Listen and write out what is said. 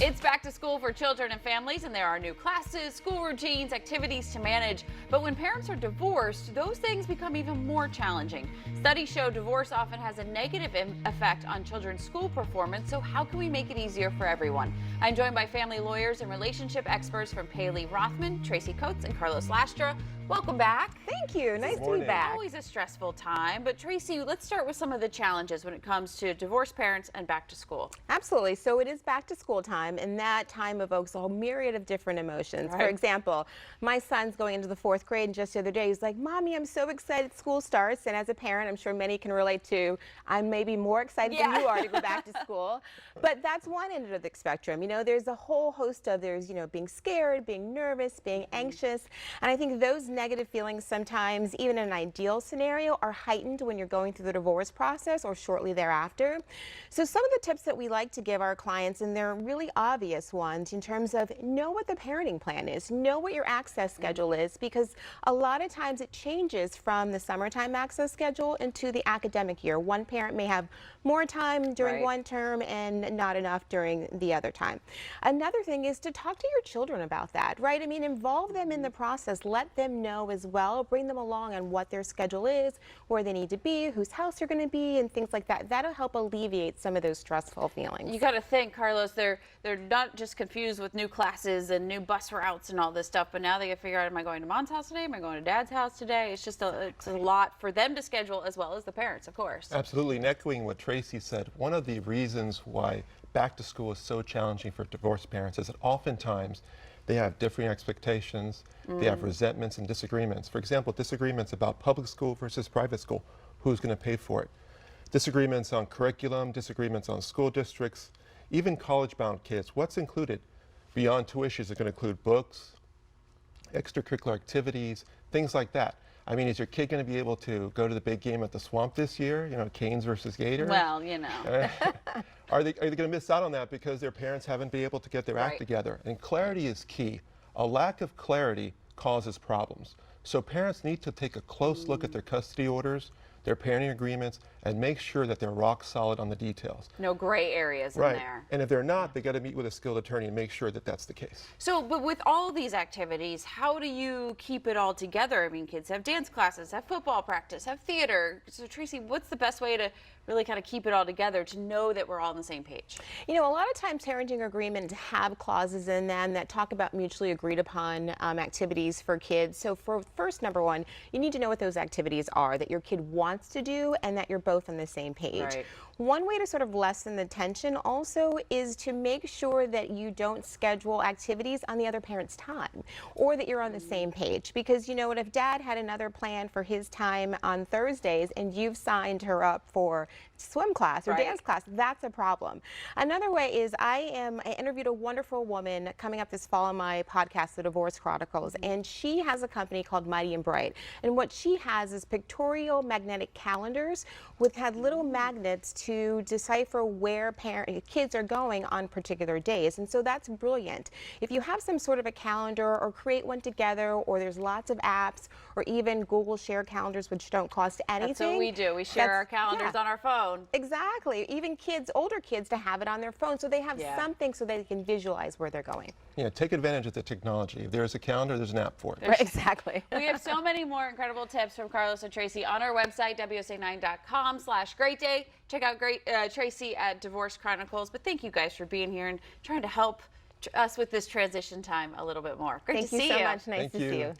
It's back to school for children and families, and there are new classes, school routines, activities to manage. But when parents are divorced, those things become even more challenging. Studies show divorce often has a negative effect on children's school performance, so how can we make it easier for everyone? I'm joined by family lawyers and relationship experts from Paley Rothman, Tracy Coates, and Carlos Lastra. Welcome back. Thank you. Nice to be back. Always a stressful time. But Tracy, let's start with some of the challenges when it comes to divorced parents and back to school. Absolutely. So it is back to school time, and that time evokes a whole myriad of different emotions. Right. For example, my son's going into the 4th grade, and just the other day he's like, "Mommy, I'm so excited school starts." And as a parent, I'm sure many can relate to, I'm maybe more excited than you are to go back to school. But that's one end of the spectrum. You know, there's a whole host of, being scared, being nervous, being anxious. And I think those negative feelings sometimes, even in an ideal scenario, are heightened when you're going through the divorce process or shortly thereafter. So some of the tips that we like to give our clients, and they're really obvious ones, in terms of know what the parenting plan is, know what your access schedule is, because a lot of times it changes from the summertime access schedule into the academic year. One parent may have more time during one term and not enough during the other time. Another thing is to talk to your children about that, right? I mean, involve them in the process, let them know as well, bring them along on what their schedule is, where they need to be, whose house they're going to be, and things like that. That'll help alleviate some of those stressful feelings. You got to think, Carlos, they're not just confused with new classes and new bus routes and all this stuff, but now they got to figure out, am I going to mom's house today? Am I going to dad's house today? It's just it's a lot for them to schedule, as well as the parents, of course. Absolutely. And echoing what Tracy said, one of the reasons why back to school is so challenging for divorced parents is that oftentimes they have differing expectations, they have resentments and disagreements. For example, disagreements about public school versus private school, who's going to pay for it. Disagreements on curriculum, disagreements on school districts, even college-bound kids. What's included beyond tuition is going to include books, extracurricular activities, things like that. I mean, is your kid going to be able to go to the big game at the Swamp this year? You know, Canes versus Gators? Well, you know. Are they going to miss out on that because their parents haven't been able to get their act together? And clarity is key. A lack of clarity causes problems. So parents need to take a close look at their custody orders, their parenting agreements, and make sure that they're rock solid on the details. No gray areas in there. And if they're not, they got to meet with a skilled attorney and make sure that that's the case. So, but with all these activities, how do you keep it all together? I mean, kids have dance classes, have football practice, have theater. So Tracy, what's the best way to really kind of keep it all together, to know that we're all on the same page? You know, a lot of times parenting agreements have clauses in them that talk about mutually agreed upon activities for kids. So for first, number one, you need to know what those activities are that your kid wants to do and that you're both on the same page. Right. One way to sort of lessen the tension also is to make sure that you don't schedule activities on the other parent's time, or that you're on the same page. Because you know what, if dad had another plan for his time on Thursdays and you've signed her up for swim class or dance class, that's a problem. Another way is I interviewed a wonderful woman coming up this fall on my podcast, The Divorce Chronicles, and she has a company called Mighty and Bright. And what she has is pictorial magnetic calendars with little magnets to decipher where kids are going on particular days. And so that's brilliant. If you have some sort of a calendar or create one together, or there's lots of apps, or even Google Share calendars, which don't cost anything. That's what we do. We share our calendars on our phone. Exactly. Even kids, older kids, to have it on their phone so they have something so they can visualize where they're going. Yeah, take advantage of the technology. If there's a calendar, there's an app for it. Right, exactly. We have so many more incredible tips from Carlos and Tracy on our website, WUSA9.com/greatday. Check out Tracy at Divorce Chronicles. But thank you guys for being here and trying to help us with this transition time a little bit more. Great to see you. Thank you so much. Nice to see you.